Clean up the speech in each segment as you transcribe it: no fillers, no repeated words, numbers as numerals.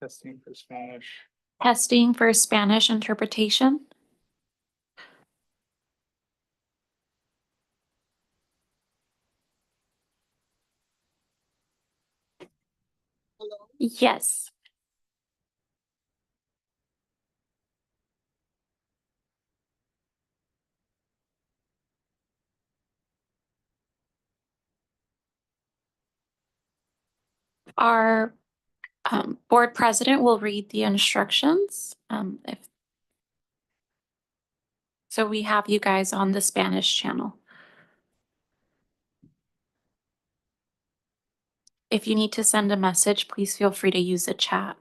Testing for Spanish. Testing for Spanish interpretation. Yes. Our board president will read the instructions. So we have you guys on the Spanish channel. If you need to send a message, please feel free to use the chat.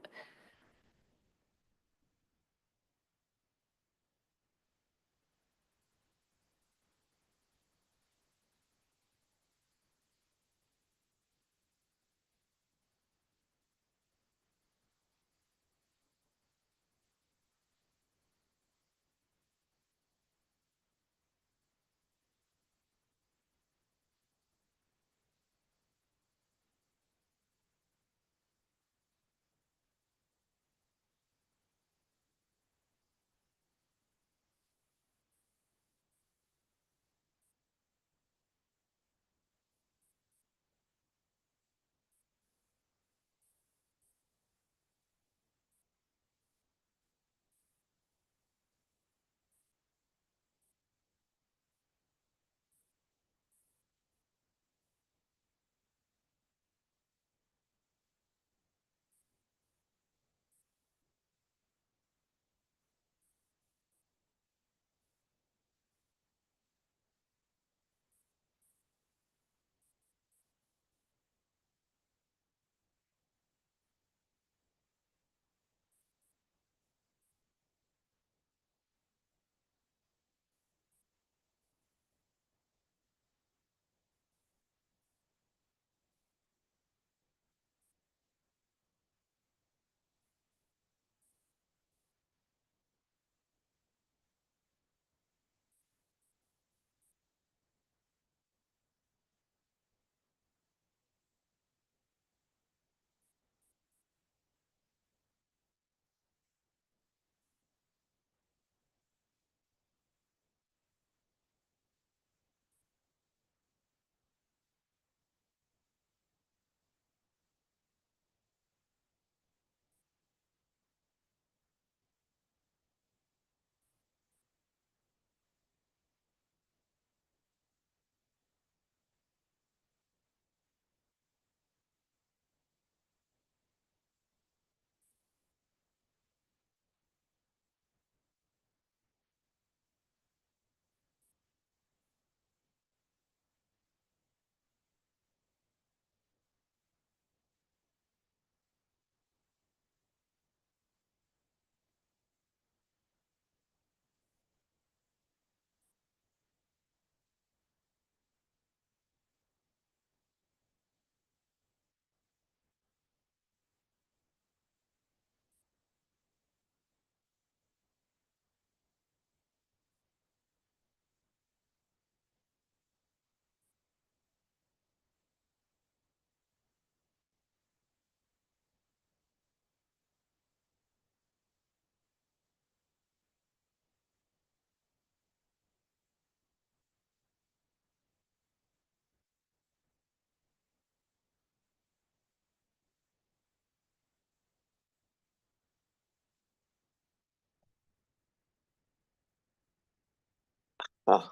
Oh,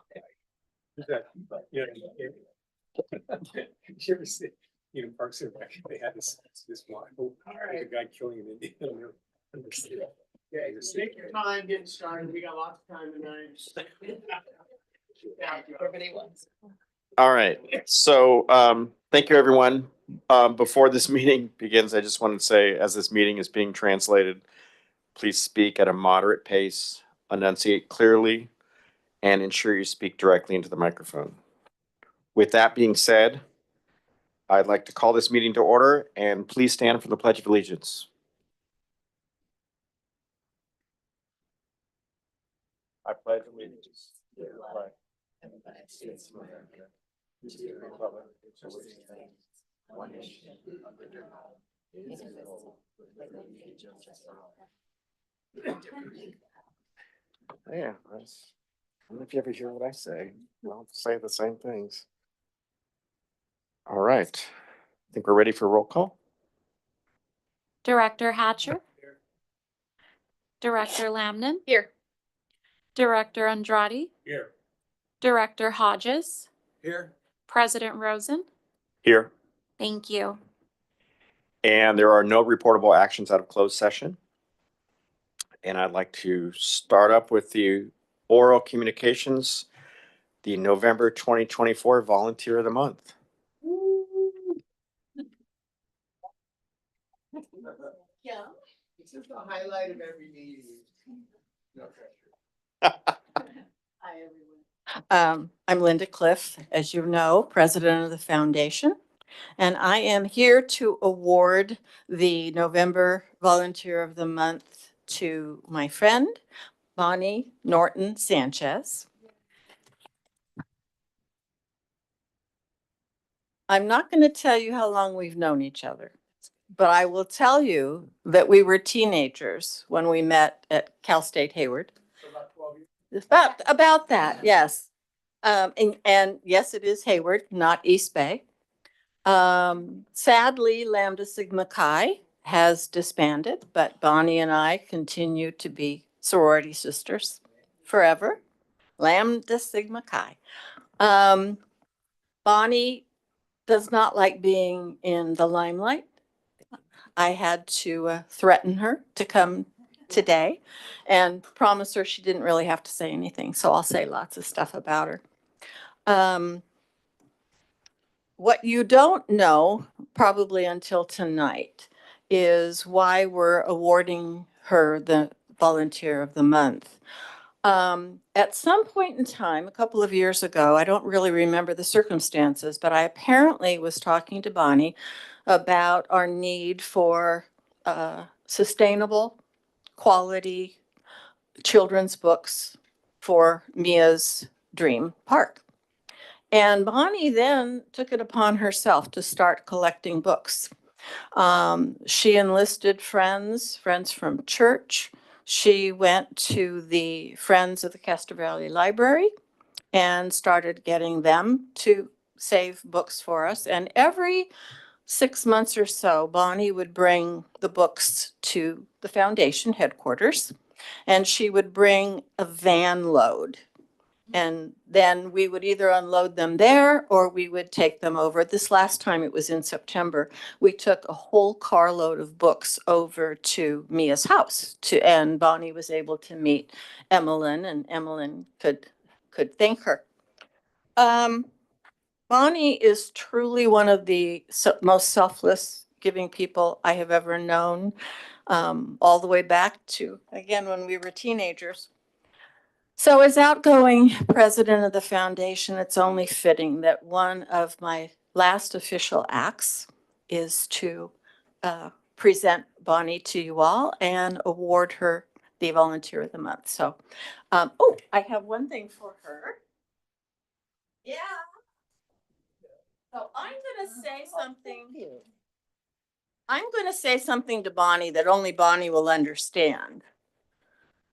You ever see, Parks and Rec, they had this one, the guy killing an Indian. Yeah, take your time getting started. We got lots of time tonight. Everybody wants. all right. So, thank you, everyone. Before this meeting begins, I just want to say, as this meeting is being translated, please speak at a moderate pace, enunciate clearly, and ensure you speak directly into the microphone. With that being said, I'd like to call this meeting to order, and please stand for the Pledge of Allegiance. I pledge allegiance to the flag of the United States of America, to the republic for which it stands, one nation, under God, Yeah, I don't know if you ever hear what I say. I'll say the same things. All right. I think we're ready for roll call. Director Hatcher, Director Lamnon. Here. Director Andrade, Here. Director Hodges, Here. President Rosen. Here. Thank you. And there are no reportable actions out of closed session. And I'd like to start up with the oral communications, the November 2024 Volunteer of the Month. Yeah. This is the highlight of every meeting. No pressure. Hi, everyone. I'm Linda Cliff, as you know, president of the foundation. And I am here to award the November Volunteer of the Month to my friend, Bonnie Norton Sanchez. I'm not going to tell you how long we've known each other, but I will tell you that we were teenagers when we met at Cal State Hayward. So about 12 years. It's about that, yes. And yes, it is Hayward, not East Bay. Sadly, Lambda Sigma Chi has disbanded, but Bonnie and I continue to be sorority sisters forever. Lambda Sigma Chi. Bonnie does not like being in the limelight. I had to threaten her to come today and promise her she didn't really have to say anything. So I'll say lots of stuff about her. What you don't know, probably until tonight, is why we're awarding her the Volunteer of the Month. At some point in time, a couple of years ago, I don't really remember the circumstances, but I apparently was talking to Bonnie about our need for sustainable, quality children's books for Mia's dream park. And Bonnie then took it upon herself to start collecting books. She enlisted friends from church. She went to the Friends of the Castro Valley Library and started getting them to save books for us. And every 6 months or so, Bonnie would bring the books to the foundation headquarters, and she would bring a van load. And then we would either unload them there or we would take them over. This last time, it was in September, we took a whole carload of books over to Mia's house and Bonnie was able to meet Emmeline, and Emmeline could thank her. Bonnie is truly one of the most selfless giving people I have ever known, all the way back to, again, when we were teenagers. So as outgoing president of the foundation, it's only fitting that one of my last official acts is to present Bonnie to you all and award her the Volunteer of the Month. So, oh, I have one thing for her. Yeah. So I'm going to say something. I'm going to say something to Bonnie that only Bonnie will understand.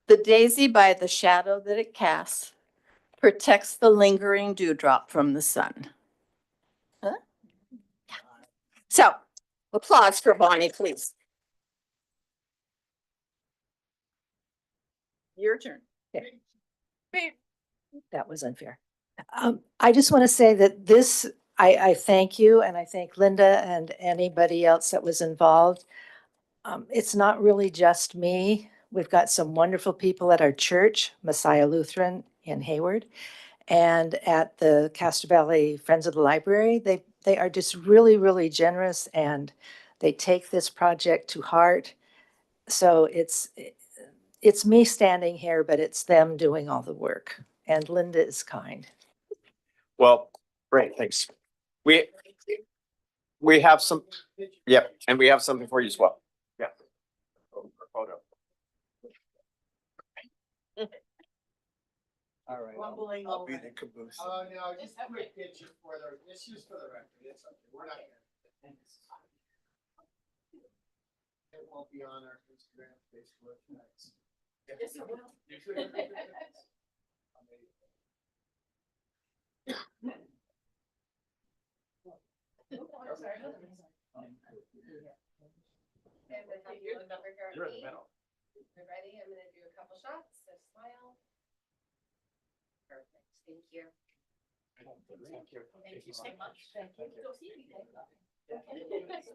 The daisy by the shadow that it casts protects the lingering dewdrop from the sun. Huh? So, applause for Bonnie, please. Your turn. That was unfair. I just want to say that this, I thank you and I thank Linda and anybody else that was involved. It's not really just me. We've got some wonderful people at our church, Messiah Lutheran in Hayward, and at the Castro Valley Friends of the Library. They are just really, really generous and they take this project to heart. So it's me standing here, but it's them doing all the work. And Linda is kind. Well, great, thanks. We have some, yep, and we have something for you as well. Yeah. Photo. All right. Rumbling I'll be over. the caboose. Oh, no, just a quick picture for the, it's just for the record. It's okay. We're not. won't be on our Instagram, Facebook. That's- Yes, it will. And then have you look over here at me. We're ready. I'm gonna do a couple shots, so smile. Perfect, thank you. Thank you. Thank you so much. Thank you. Don't see anything. Thanks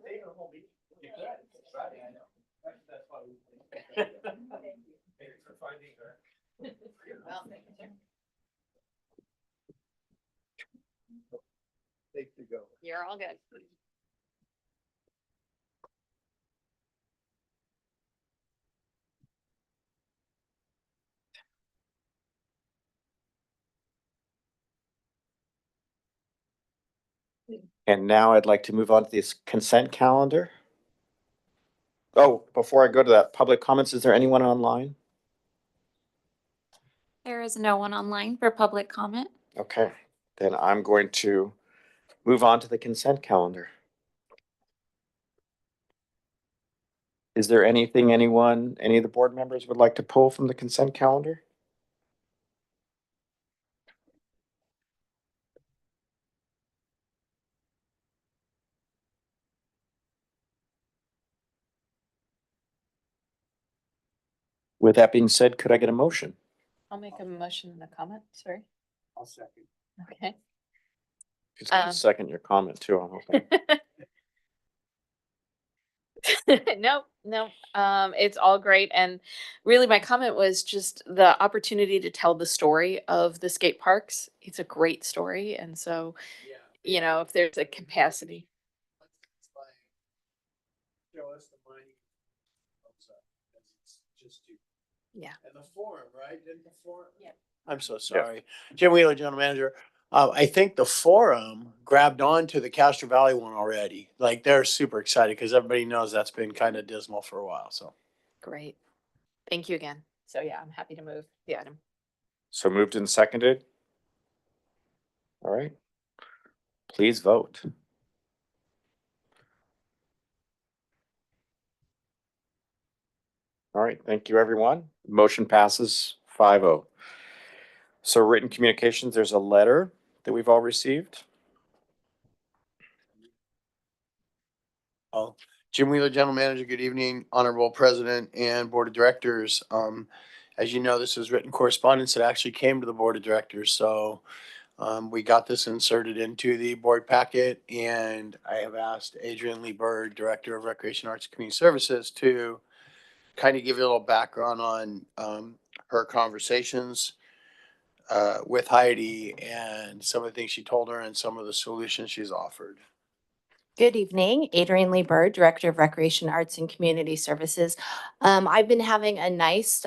for finding her. Well, thank you, sir. Take the go. You're all good. And now I'd like to move on to this consent calendar. Oh, before I go to that, public comments, is there anyone online? There is no one online for public comment. Okay, then I'm going to move on to the consent calendar. Is there anything any of the board members would like to pull from the consent calendar? With that being said, could I get a motion? I'll make a motion in a comment, sorry. I'll second. Okay. Just gonna second your comment too, I'm hoping. Nope, nope. It's all great. And really my comment was just the opportunity to tell the story of the skate parks. It's a great story. And so, you know, if there's a capacity. Show us the money. It's just you. Yeah. And the forum, right? Didn't the forum? Yeah. I'm so sorry. Jim Wheeler, General Manager. I think the forum grabbed on to the Castro Valley one already. Like they're super excited because everybody knows that's been kind of dismal for a while. So Great. Thank you again. So yeah, I'm happy to move the item. So moved and seconded. All right. Please vote. All right, thank you, everyone. Motion passes 5-0. So written communications, there's a letter that we've all received. Jim Wheeler, General Manager, good evening, Honorable President and Board of Directors. As you know, this is written correspondence that actually came to the Board of Directors. So we got this inserted into the board packet, and I have asked Adrienne Lee Bird, Director of Recreation Arts and Community Services, to kind of give you a little background on her conversations with Heidi and some of the things she told her and some of the solutions she's offered. Good evening, Adrienne Lee Bird, Director of Recreation Arts and Community Services. I've been having a nice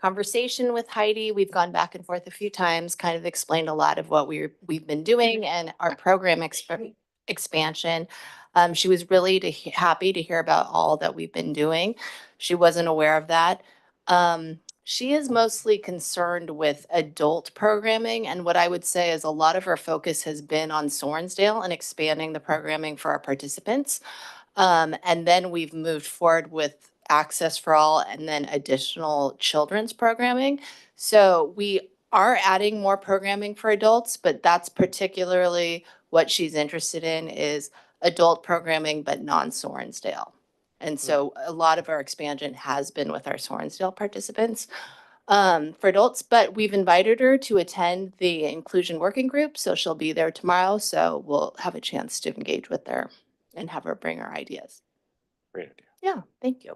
conversation with Heidi. We've gone back and forth a few times, kind of explained a lot of what we've been doing and our program expansion. She was really happy to hear about all that we've been doing. She wasn't aware of that. She is mostly concerned with adult programming, and what I would say is a lot of her focus has been on Sorensdale and expanding the programming for our participants. And then we've moved forward with Access for All and then additional children's programming. So we are adding more programming for adults, but that's particularly what she's interested in is adult programming, but non-Sorensdale. And so a lot of our expansion has been with our Sorensdale participants for adults, but we've invited her to attend the inclusion working group. So she'll be there tomorrow. So we'll have a chance to engage with her and have her bring her ideas. Great idea. Yeah, thank you.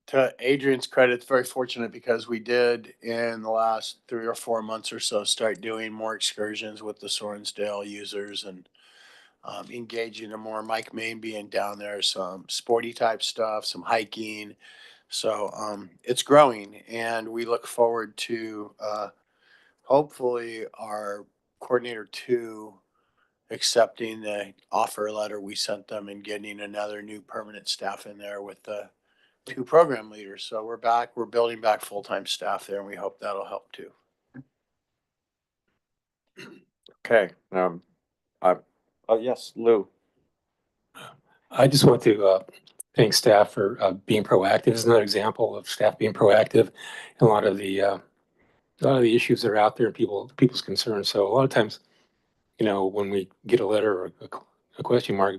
To Adrian's credit, it's very fortunate because we did in the last 3 or 4 months or so start doing more excursions with the Sorensdale users and engaging in more. Mike Main being down there, some sporty type stuff, some hiking. So it's growing, and we look forward to hopefully our coordinator 2 accepting the offer letter we sent them and getting another new permanent staff in there with the 2 program leaders. So we're building back full-time staff there, and we hope that'll help too. Okay, yes, Lou. I just want to thank staff for being proactive. This is another example of staff being proactive in a lot of the issues that are out there and people's concerns. So a lot of times, when we get a letter or a question mark,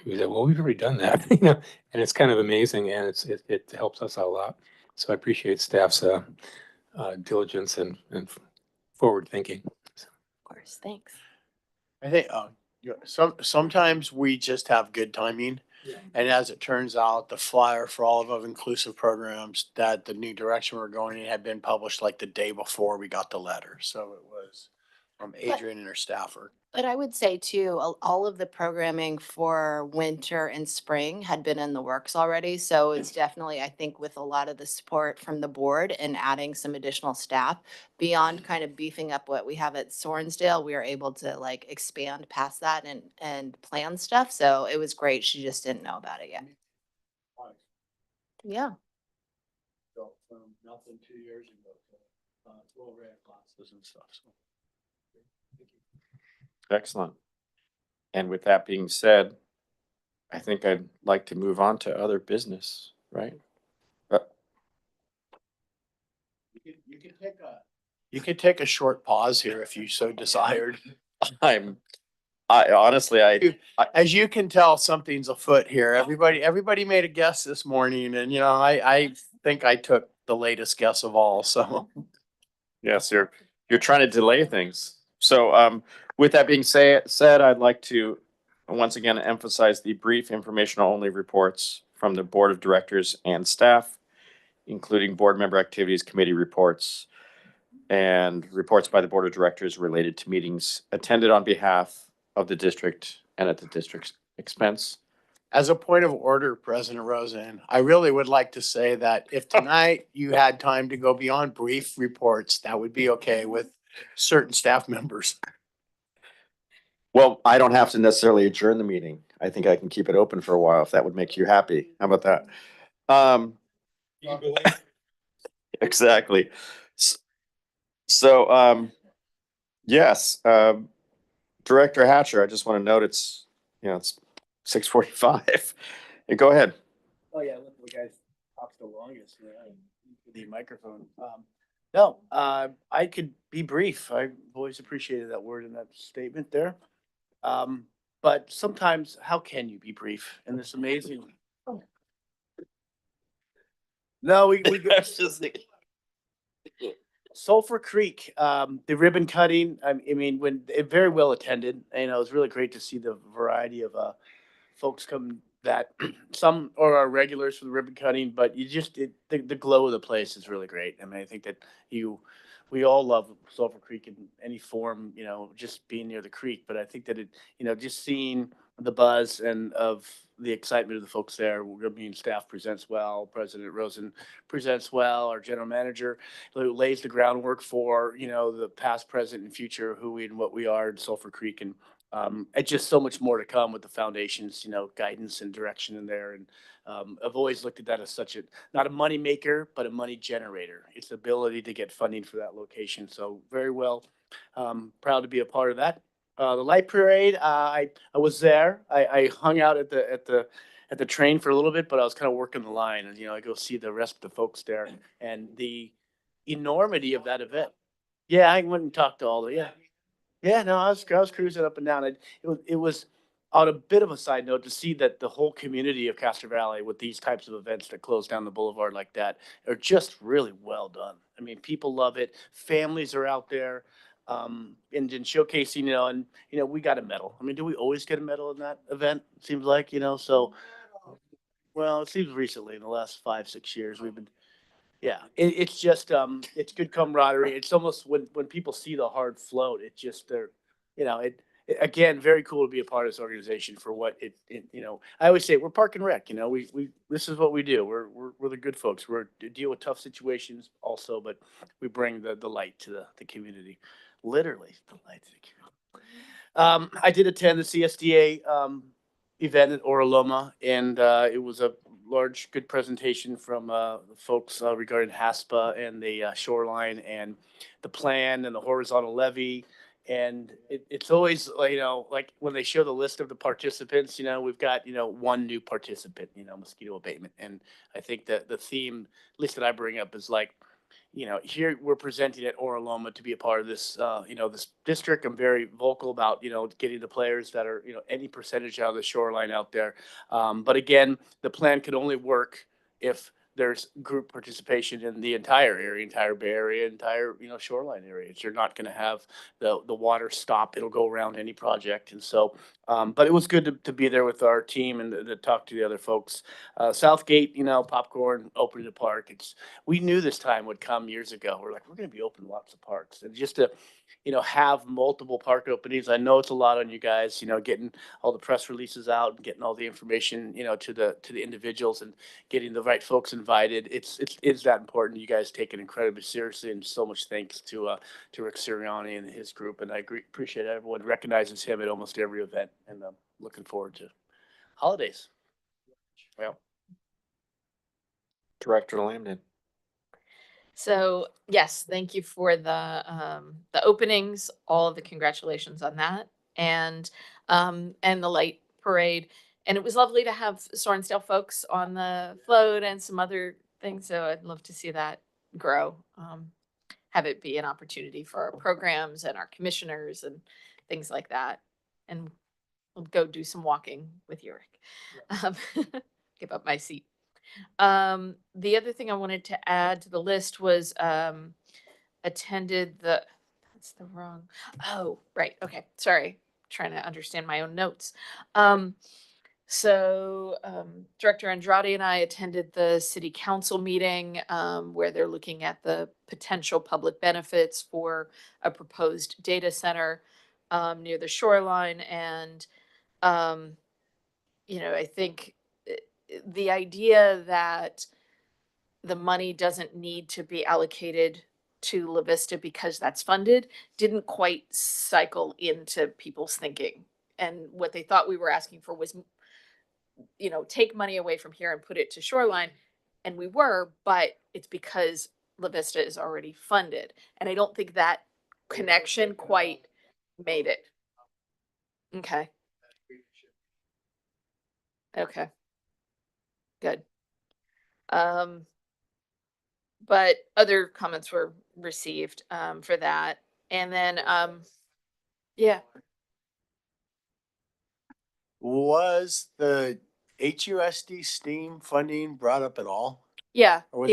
we say, well, we've already done that, and it's kind of amazing, and it helps us out a lot. So I appreciate staff's diligence and forward thinking. Of course, thanks. I think, sometimes we just have good timing. And as it turns out, the flyer for all of inclusive programs that the new direction we're going in had been published like the day before we got the letter. So it was from Adrian and her staffer. But I would say too, all of the programming for winter and spring had been in the works already. So it's definitely, I think, with a lot of the support from the board and adding some additional staff beyond kind of beefing up what we have at Sorensdale, we were able to like expand past that and plan stuff. So it was great. She just didn't know about it yet. Yeah. So from nothing 2 years ago to full red glasses and stuff. So. Excellent. And with that being said, I think I'd like to move on to other business, right? You could take a short pause here if you so desired. I honestly, As you can tell, something's afoot here. Everybody made a guess this morning, and I think I took the latest guess of all. So yes, you're trying to delay things. So, with that being said, I'd like to once again emphasize the brief informational only reports from the board of directors and staff, including board member activities, committee reports, and reports by the board of directors related to meetings attended on behalf of the district and at the district's expense. as a point of order, President Rosen, I really would like to say that if tonight you had time to go beyond brief reports, that would be okay with certain staff members. Well, I don't have to necessarily adjourn the meeting. I think I can keep it open for a while if that would make you happy. How about that? Exactly. So, yes, Director Hatcher, I just want to note it's 6:45. Go ahead. Oh, yeah, look, the guy talks the longest, the microphone. No, I could be brief. I've always appreciated that word in that statement there. But sometimes, how can you be brief in this amazing? No, we Sulphur Creek, the ribbon cutting, I mean, very well attended, it was really great to see the variety of, folks come that some are our regulars for the ribbon cutting, but the glow of the place is really great. I mean, I think that we all love Sulphur Creek in any form, just being near the creek, but I think that just seeing the buzz and of the excitement of the folks there, staff presents well, President Rosen presents well, our general manager who lays the groundwork for, the past, present, and future, who we and what we are in Sulphur Creek. And it's just so much more to come with the foundation's, guidance and direction in there. And I've always looked at that as not a money maker, but a money generator. It's the ability to get funding for that location. So very well, proud to be a part of that. The light parade, I was there. I hung out at the train for a little bit, but I was kind of working the line, and I go see the rest of the folks there and the enormity of that event. Yeah, I went and talked to all the no, I was cruising up and down. It was on a bit of a side note to see that the whole community of Castro Valley with these types of events that close down the boulevard like that are just really well done. I mean, people love it. Families are out there. And showcasing, and we got a medal. I mean, do we always get a medal in that event? It seems like, so, well, it seems recently in the last 5-6 years, we've been, it's just, it's good camaraderie. It's almost when people see the hard float, it just, again, very cool to be a part of this organization for what I always say we're Park and Rec, we this is what we do. We're the good folks. We're deal with tough situations also, but we bring the light to the community. Literally, the light to the community. I did attend the CSDA event at Oraloma, and it was a large, good presentation from the folks regarding HASPA and the shoreline and the plan and the horizontal levee And it's always, like when they show the list of the participants, we've got, one new participant, mosquito abatement. And I think that the theme, at least that I bring up, is like, here we're presenting at Oraloma to be a part of this, this district. I'm very vocal about, getting the players that are, any percentage out of the shoreline out there. But again, the plan could only work if there's group participation in the entire area, entire Bay Area, entire, shoreline areas. You're not going to have the water stop. It'll go around any project. And so, but it was good to be there with our team and to talk to the other folks. Southgate, popcorn, opening the park. We knew this time would come years ago. We're like, we're going to be opening lots of parks. And just to, have multiple park openings. I know it's a lot on you guys, getting all the press releases out and getting all the information, to the individuals and getting the right folks invited. It's that important. You guys take it incredibly seriously, and so much thanks to Rick Sirianni and his group. And I appreciate everyone recognizes him at almost every event, and I'm looking forward to holidays. Well, Director Lambden. So yes, thank you for the openings, all of the congratulations on that, and the light parade. And it was lovely to have Sorensdale folks on the float and some other things. So I'd love to see that grow. Have it be an opportunity for our programs and our commissioners and things like that. And we'll go do some walking with you, Rick. Give up my seat. The other thing I wanted to add to the list was attended the, that's the wrong, oh, right, okay, sorry, trying to understand my own notes. Director Andrade and I attended the city council meeting where they're looking at the potential public benefits for a proposed data center near the shoreline. And, I think the idea that the money doesn't need to be allocated to La Vista because that's funded didn't quite cycle into people's thinking. And what they thought we were asking for was, take money away from here and put it to shoreline. And we were, but it's because La Vista is already funded. And I don't think that connection quite made it. Okay. Okay. Good. But other comments were received for that. And then yeah. was the HUSD STEAM funding brought up at all? Yeah, Or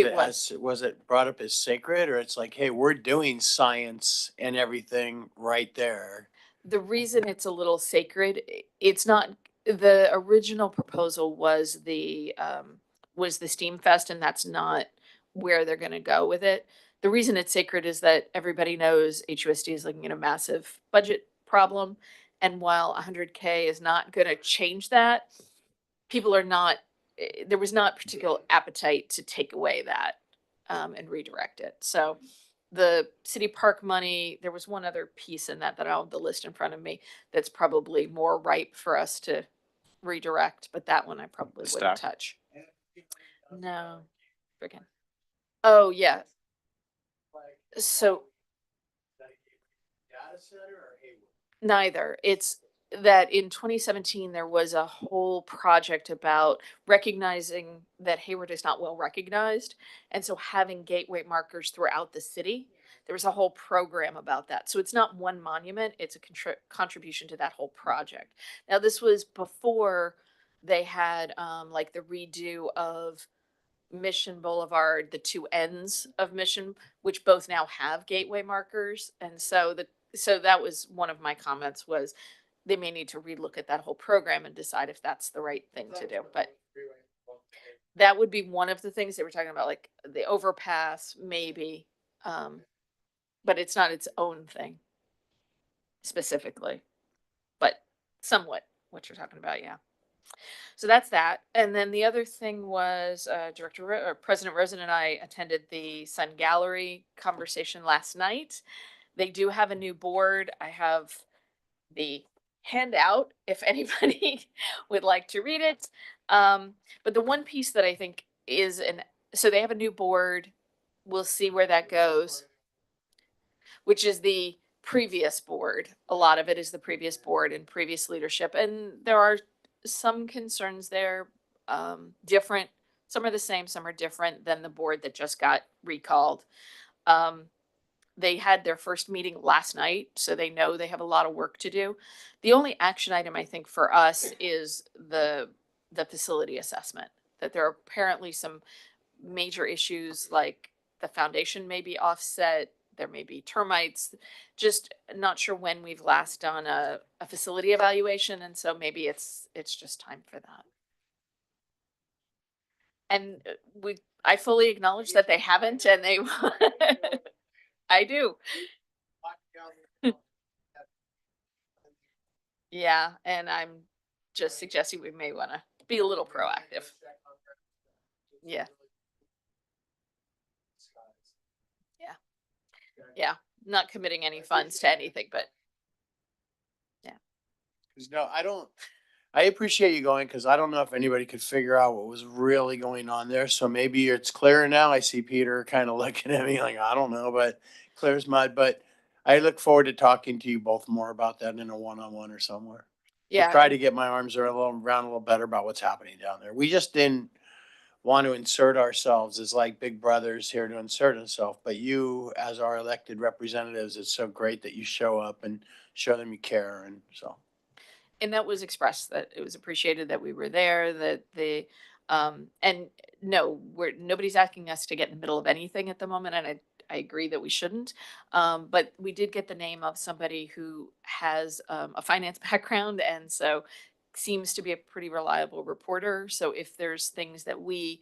was it brought up as sacred, or it's like, hey, we're doing science and everything right there? The reason it's a little sacred, it's not, the original proposal was the STEAM Fest, and that's not where they're gonna go with it. The reason it's sacred is that everybody knows HUSD is looking at a massive budget problem. And while 100K is not gonna change that, people are not, there was not particular appetite to take away that and redirect it. So the city park money, there was one other piece in that I don't have the list in front of me that's probably more ripe for us to redirect, but that one I probably wouldn't touch. No, freaking. Oh yeah. So Data center or Hayward? neither. It's that in 2017 there was a whole project about recognizing that Hayward is not well recognized, and so having gateway markers throughout the city. There was a whole program about that. So it's not one monument, it's a contribution to that whole project. Now this was before they had like the redo of Mission Boulevard, the two ends of Mission, which both now have gateway markers. And so that was one of my comments, was they may need to relook at that whole program and decide if that's the right thing to do. But that would be one of the things they were talking about, like the overpass, maybe. But it's not its own thing specifically, but somewhat what you're talking about. Yeah. So that's that. And then the other thing was President Rosen and I attended the Sun Gallery conversation last night. They do have a new board. I have the handout if anybody would like to read it. But the one piece that I think is so they have a new board. We'll see where that goes, which is the previous board. A lot of it is the previous board and previous leadership, and there are some concerns there, different. Some are the same, some are different than the board that just got recalled. They had their first meeting last night, so they know they have a lot of work to do. The only action item I think for us is the facility assessment, that there are apparently some major issues like the foundation may be offset, there may be termites, just not sure when we've last done a facility evaluation, and so maybe it's just time for that. And I fully acknowledge that they haven't, and they, I do. Yeah, and I'm just suggesting we may want to be a little proactive. Yeah. Yeah, not committing any funds to anything, but No, I appreciate you going, because I don't know if anybody could figure out what was really going on there. So maybe it's clearer now. I see Peter kind of looking at me like, I don't know, but clear as mud. But I look forward to talking to you both more about that in a one-on-one or somewhere. yeah. Try to get my arms around a little better about what's happening down there. We just didn't want to insert ourselves as like big brothers here to insert ourselves. But you, as our elected representatives, it's so great that you show up and show them you care. And so. And that was expressed, that it was appreciated that we were there, that and no, nobody's asking us to get in the middle of anything at the moment, and I agree that we shouldn't. But we did get the name of somebody who has a finance background, and so seems to be a pretty reliable reporter. So if there's things that we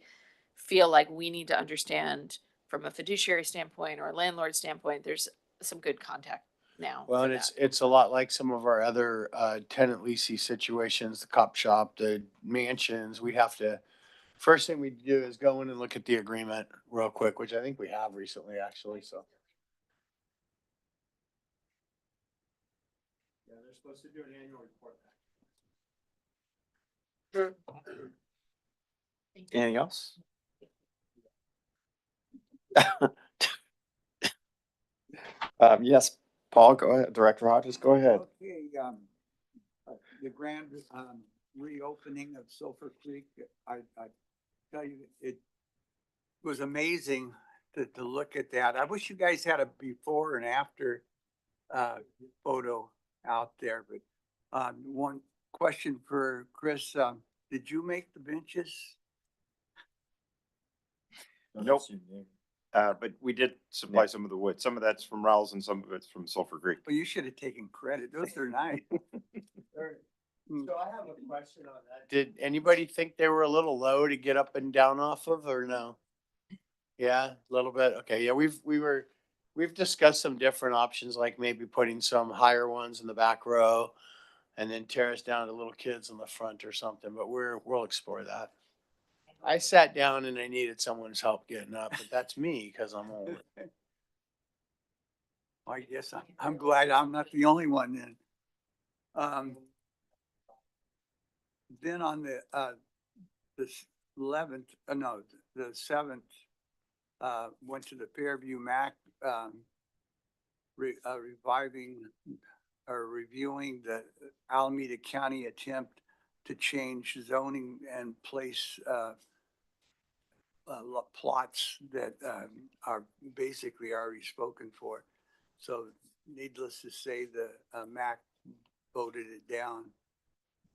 feel like we need to understand from a fiduciary standpoint or a landlord standpoint, there's some good contact now. Well, for and that. it's a lot like some of our other tenant leasing situations, the cop shop, the mansions. We'd have to, first thing we do is go in and look at the agreement real quick, which I think we have recently, actually, so. Yeah, they're supposed to do an annual report back. Anything else? Yes, Paul, go ahead. Director Hodges, go ahead. Okay, the grand, reopening of Sulphur Creek, I tell you, it was amazing to look at that. I wish you guys had a before and after, photo out there, but, one question for Chris, did you make the benches? Nope. But we did supply some of the wood. Some of that's from Rouse and some of it's from Sulphur Creek. Well, you should have taken credit. Those are nice. So I have a question on that. Did anybody think they were a little low to get up and down off of, or no? Yeah, a little bit. Okay, yeah, we've discussed some different options, like maybe putting some higher ones in the back row and then terrace down to little kids in the front or something, but we'll explore that. I sat down and I needed someone's help getting up, but that's me because I'm old. I guess I'm glad I'm not the only one then. Then on the 11th, no, the 7th, went to the Fairview Mac, reviving or reviewing the Alameda County attempt to change zoning and place, plots that, are basically already spoken for. So needless to say, the, MAC voted it down,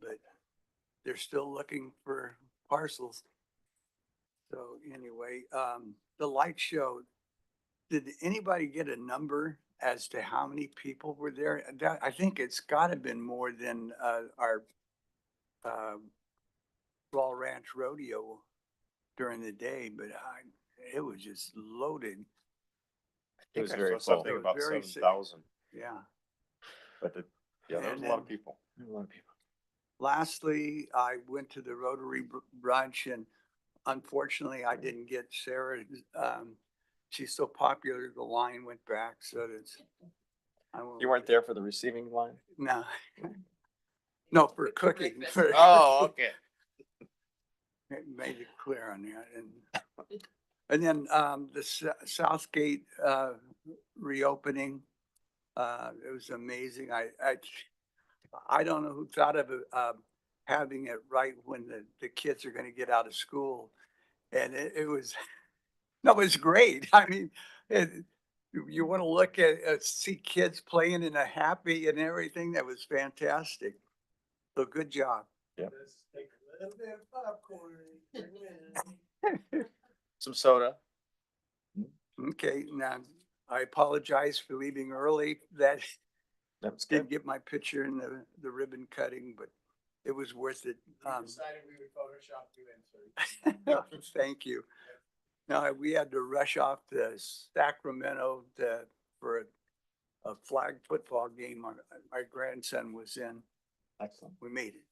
but they're still looking for parcels. So anyway, the light show, did anybody get a number as to how many people were there? I think it's gotta been more than, our, Raw Ranch Rodeo during the day, but it was just loaded. It was I very saw something It was about very 7,000, Yeah. but yeah, there was And a lot of then- people. A lot of people. Lastly, I went to the Rotary brunch and unfortunately I didn't get Sarah. She's so popular, the line went back, so that's. You weren't there for the receiving line? No. No, for cooking. Oh, okay. Made it clear on that. And then, the Southgate, reopening, It was amazing. I don't know who thought of it, having it right when the kids are gonna get out of school. And it was, no, it was great. I mean, you want to look at, see kids playing and happy and everything. That was fantastic. So good job. Yep. Let's take a little bit of popcorn. Some soda. Okay, now I apologize for leaving early. That That was didn't get my picture in the ribbon cutting, but it was worth it. Decided we would Photoshop you in, sir. Thank you. No, we had to rush off to Sacramento for a flag football game my grandson was in. Excellent. We made it.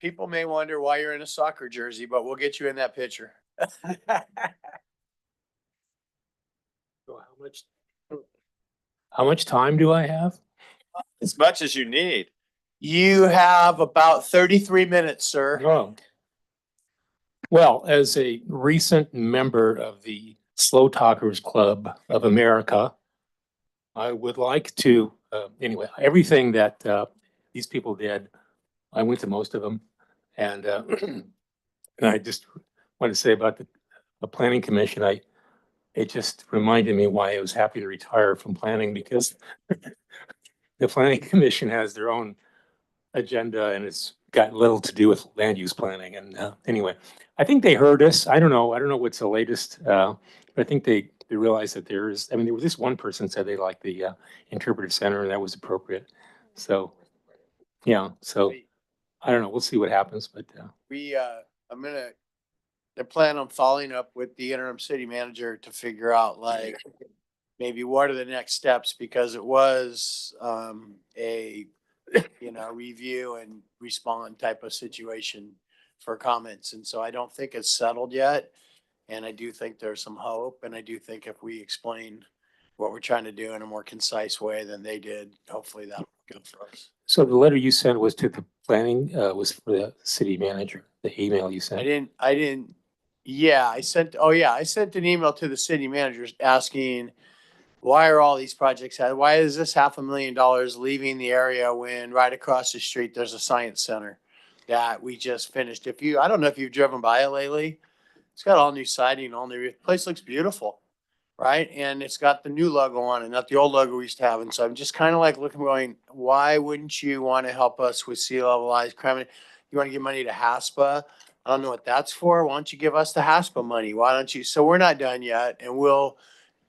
People may wonder why you're in a soccer jersey, but we'll get you in that picture. So how much time do I have? As much as you need. You have about 33 minutes, sir. Oh. Well, as a recent member of the Slow Talkers Club of America, I would like to, anyway, everything that these people did, I went to most of them. And and I just want to say about the Planning Commission, it just reminded me why I was happy to retire from planning, because the Planning Commission has their own agenda and it's got little to do with land use planning. And anyway, I think they heard us. I don't know what's the latest, but I think they realized that there was this one person said they liked the interpretive center and that was appropriate. So, yeah, so I don't know. We'll see what happens, but They're planning on following up with the interim city manager to figure out like maybe what are the next steps, because it was a review and respond type of situation for comments. And so I don't think it's settled yet. And I do think there's some hope. And I do think if we explain what we're trying to do in a more concise way than they did, hopefully that'll be good for us. so the letter you sent was to the planning, was for the city manager, the email you sent? I sent an email to the city managers asking, why are all these projects, why is this $500,000 leaving the area when right across the street, there's a science center that we just finished? I don't know if you've driven by it lately. It's got all new siding, all new, place looks beautiful, right? And it's got the new logo on it, not the old logo we used to have. And so I'm just kind of like looking, going, why wouldn't you want to help us with sea level rise crime? You want to give money to HASPA? I don't know what that's for. Why don't you give us the HASPA money? Why don't you? So we're not done yet, and we'll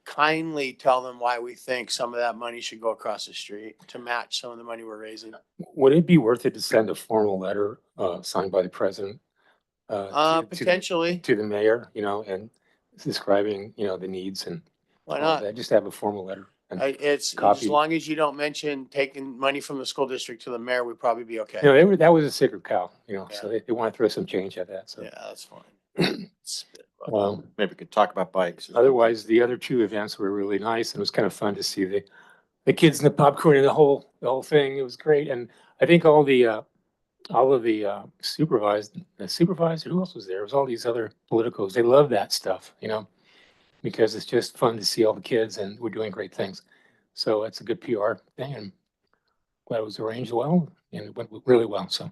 kindly tell them why we think some of that money should go across the street to match some of the money we're raising. Would it be worth it to send a formal letter signed by the president? Potentially. To the mayor, and describing, the needs and Why all not? that. Just have a formal letter. And, It's as copy. long as you don't mention taking money from the school district to the mayor, we'd probably be okay. that was a sacred cow, so they want to throw some change at that. So, Yeah, that's fine. Maybe we could talk about bikes. otherwise, the other two events were really nice, and it was kind of fun to see the kids and the popcorn and the whole thing. It was great, and I think all of the supervisor, who else was there? It was all these other politicos. They love that stuff, because it's just fun to see all the kids, and we're doing great things. So it's a good PR thing, and glad it was arranged well, and it went really well. So,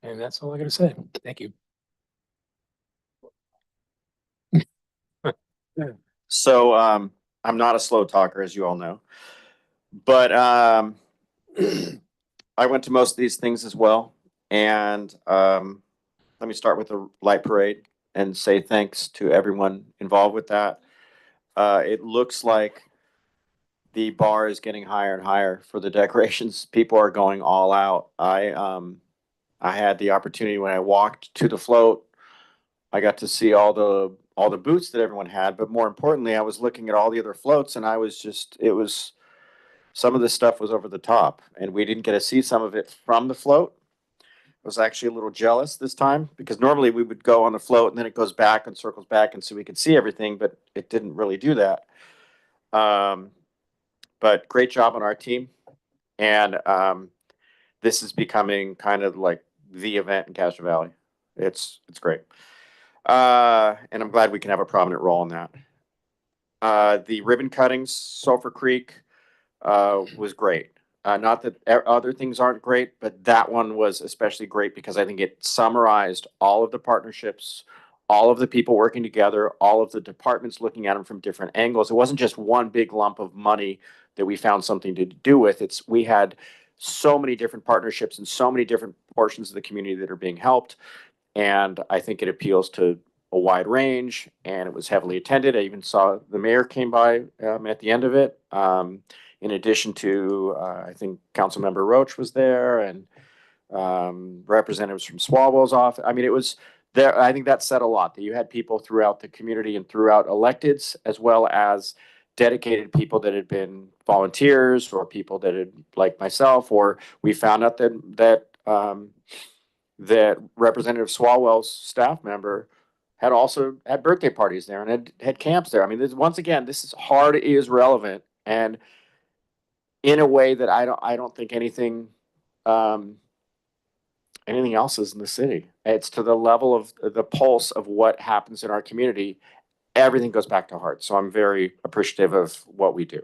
and that's all I got to say. Thank you. So I'm not a slow talker, as you all know, but I went to most of these things as well. And let me start with the light parade and say thanks to everyone involved with that. It looks like the bar is getting higher and higher for the decorations. People are going all out. I had the opportunity when I walked to the float. I got to see all the booths that everyone had, but more importantly, I was looking at all the other floats, and some of the stuff was over the top, and we didn't get to see some of it from the float. I was actually a little jealous this time, because normally we would go on the float and then it goes back and circles back, and so we could see everything, but it didn't really do that. But great job on our team, and this is becoming kind of like the event in Castro Valley. It's great. And I'm glad we can have a prominent role in that. The ribbon cuttings, Sulphur Creek, was great. Not that other things aren't great, but that one was especially great because I think it summarized all of the partnerships, all of the people working together, all of the departments looking at them from different angles. It wasn't just one big lump of money that we found something to do with. We had so many different partnerships and so many different portions of the community that are being helped. And I think it appeals to a wide range, and it was heavily attended. I even saw the mayor came by at the end of it. In addition to, I think Councilmember Roach was there, and representatives from Swalwell's office. I mean, it was there. I think that said a lot, that you had people throughout the community and throughout electeds, as well as dedicated people that had been volunteers or people that had, like myself, or we found out that Representative Swalwell's staff member had also had birthday parties there and had camps there. I mean, once again, this is hard is relevant, and in a way that I don't think anything else is in the city. It's to the level of the pulse of what happens in our community. Everything goes back to heart. So I'm very appreciative of what we do.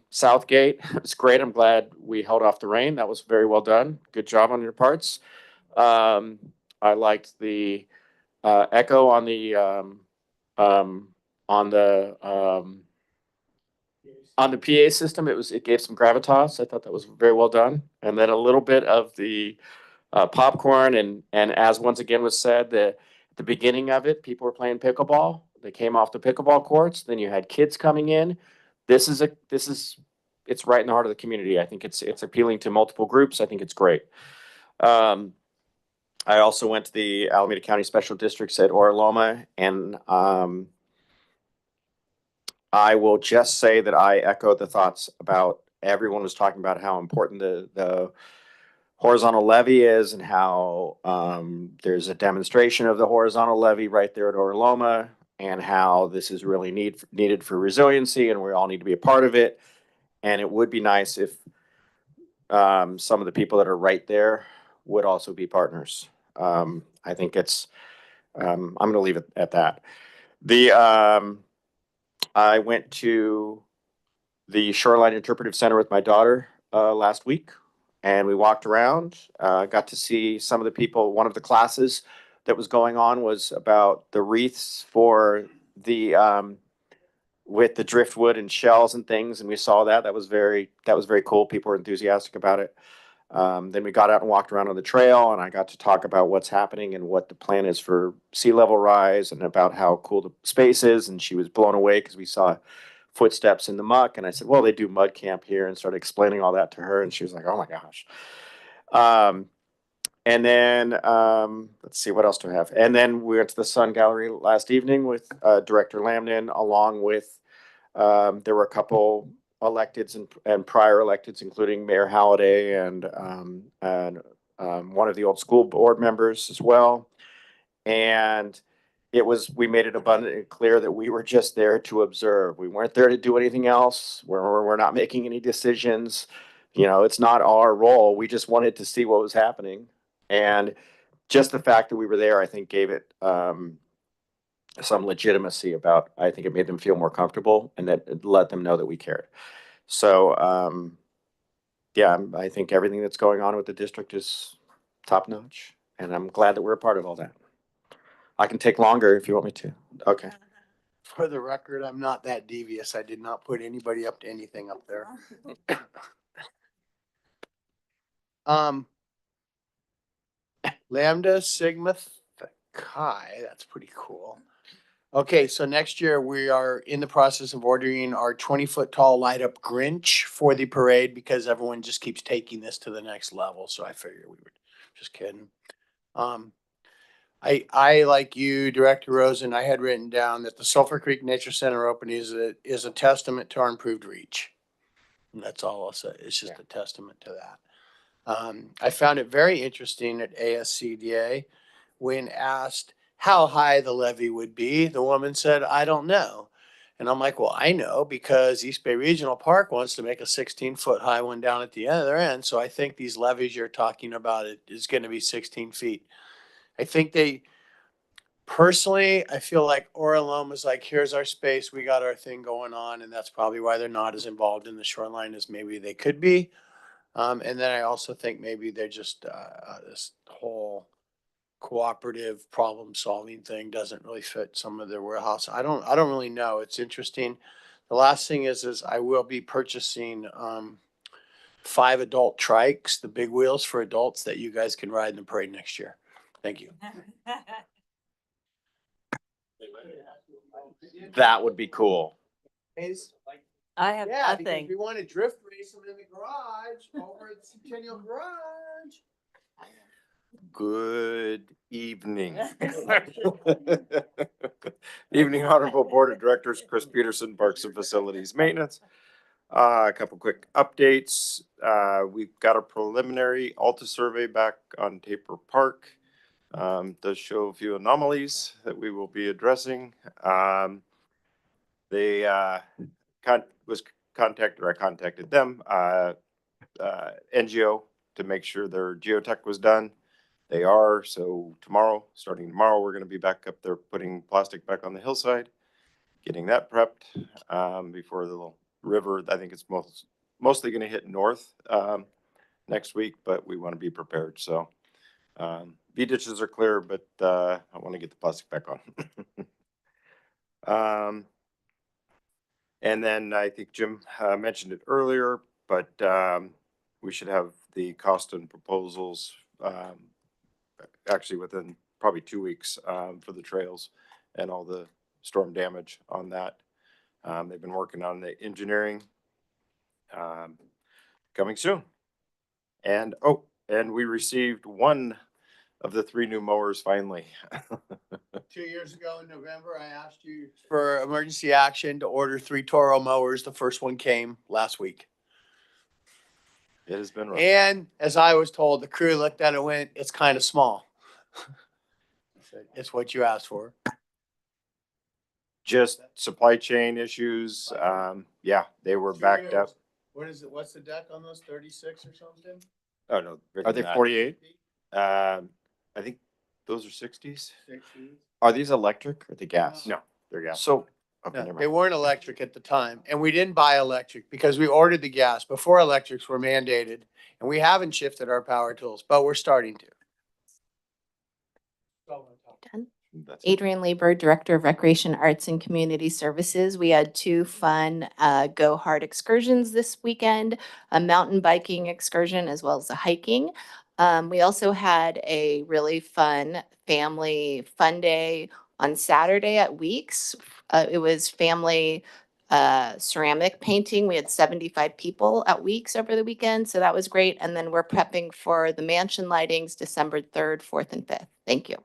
Southgate, it's great. I'm glad we held off the rain. That was very well done. Good job on your parts. I liked the echo on the PA system. It gave some gravitas. I thought that was very well done. And then a little bit of the popcorn and as once again was said, the beginning of it, people were playing pickleball. They came off the pickleball courts. Then you had kids coming in. It's right in the heart of the community. I think it's appealing to multiple groups. I think it's great. I also went to the Alameda County Special Districts at Oraloma, and I will just say that I echo the thoughts about everyone was talking about how important the horizontal levee is and how there's a demonstration of the horizontal levee right there at Oraloma, and how this is really needed for resiliency, and we all need to be a part of it. And it would be nice if some of the people that are right there would also be partners. I think I'm going to leave it at that. I went to the Shoreline Interpretive Center with my daughter last week, and we walked around, got to see some of the people. One of the classes that was going on was about the wreaths for with the driftwood and shells and things, and we saw that. That was very cool. People were enthusiastic about it. Then we got out and walked around on the trail, and I got to talk about what's happening and what the plan is for sea level rise and about how cool the space is. And she was blown away because we saw footsteps in the muck. And I said, well, they do mud camp here, and started explaining all that to her. And she was like, oh my gosh. And then let's see, what else do we have? And then we went to the Sun Gallery last evening with Director Lamden, along with there were a couple electeds and prior electeds, including Mayor Halliday and one of the old school board members as well. And we made it abundantly clear that we were just there to observe. We weren't there to do anything else. We're not making any decisions. You know, it's not our role. We just wanted to see what was happening. And just the fact that we were there, I think, gave it some legitimacy about, I think it made them feel more comfortable, and that it let them know that we cared. So, yeah, I think everything that's going on with the district is top notch, and I'm glad that we're a part of all that. I can take longer if you want me to. Okay. For the record, I'm not that devious. I did not put anybody up to anything up there. Lambda Sigma Chi, that's pretty cool. Okay, so next year we are in the process of ordering our 20-foot tall light up Grinch for the parade, because everyone just keeps taking this to the next level. So I figured we were just kidding. I like you, Director Rosen, I had written down that the Sulphur Creek Nature Center opening is a testament to our improved reach. And that's all I'll say. It's just a testament to that. I found it very interesting at ASCDA when asked how high the levee would be. The woman said, I don't know. And I'm like, well, I know, because East Bay Regional Park wants to make a 16-foot high one down at the other end. So I think these levees you're talking about is going to be 16 feet. I think Personally, I feel like Oralome is like, here's our space, we got our thing going on, and that's probably why they're not as involved in the shoreline as maybe they could be. And then I also think maybe they're just, this whole cooperative problem-solving thing doesn't really fit some of their warehouse. I don't really know. It's interesting. The last thing is I will be purchasing, 5 adult trikes, the big wheels for adults that you guys can ride in the parade next year. Thank you. That would be cool. I have Yeah, because we want to drift race them in the garage over at Centennial Garage. Good evening. Evening, Honorable Board of Directors, Chris Peterson, Parks and Facilities Maintenance. A couple quick updates. We've got a preliminary Alta survey back on Taper Park. Does show a few anomalies that we will be addressing. They I contacted them, NGO, to make sure their geotech was done. They are, so starting tomorrow, we're gonna be back up there putting plastic back on the hillside, getting that prepped, before the river. I think it's mostly gonna hit north, next week, but we wanna be prepared, so. V ditches are clear, but, I wanna get the plastic back on. And then I think Jim, mentioned it earlier, but, we should have the cost and proposals, actually within probably 2 weeks, for the trails and all the storm damage on that. They've been working on the engineering, coming soon. And we received one of the 3 new mowers finally. 2 years ago in November, I asked you for emergency action to order 3 Toro mowers. The first one came last week. It has been rough. And as I was told, the crew looked at it and went, it's kind of small. I said, it's what you asked for. Just supply chain issues. Yeah, they were 2 backed up. years. What is it? What's the deck on those? 36 or something? Oh, no. bigger Are than they that. 48? I think those are 60s. 60. Are these electric or the gas? No, they're gas. So, okay, No, never they mind. weren't electric at the time, and we didn't buy electric because we ordered the gas before electrics were mandated, and we haven't shifted our power tools, but we're starting to. Done. That's it. Adrian Lieber, Director of Recreation Arts and Community Services. We had 2 fun Go Hard excursions this weekend, a mountain biking excursion as well as a hiking. We also had a really fun family fun day on Saturday at Weeks. It was family ceramic painting. We had 75 people at Weeks over the weekend, so that was great. And then we're prepping for the mansion lightings December 3rd, 4th, and 5th. Thank you.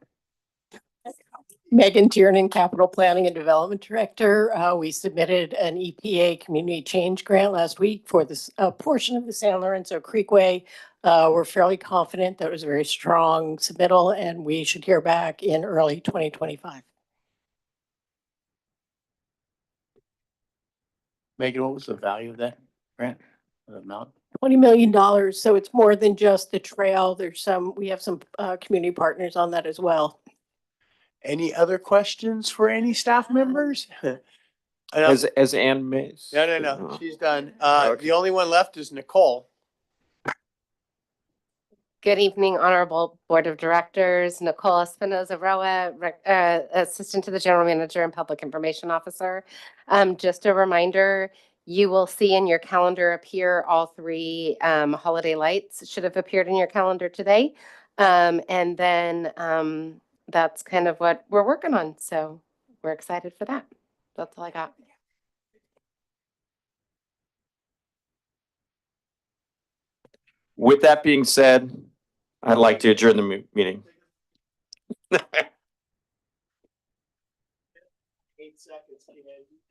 Megan Tiernan, Capital Planning and Development Director. We submitted an EPA Community Change Grant last week for this portion of the San Lorenzo Creekway. We're fairly confident that it was a very strong submittal and we should hear back in early 2025. Megan, what was the value of that grant? The amount? $20 million. So it's more than just the trail. We have some community partners on that as well. Any other questions for any staff members? As Ann Mays? No, she's done. Okay. The only one left is Nicole. Good evening, Honorable Board of Directors. Nicole Espinoza Roa, Assistant to the General Manager and Public Information Officer. Just a reminder, you will see in your calendar appear all 3 holiday lights should have appeared in your calendar today. And then that's kind of what we're working on. So we're excited for that. That's all I got. With that being said, I'd like to adjourn the meeting. 8 seconds.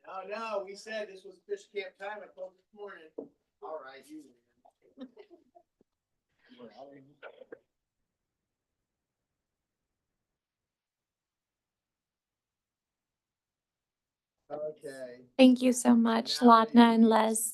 Oh, no, we said this was fish camp time. I told this morning. All right, you. Okay. Thank you so much, Ladna and Les.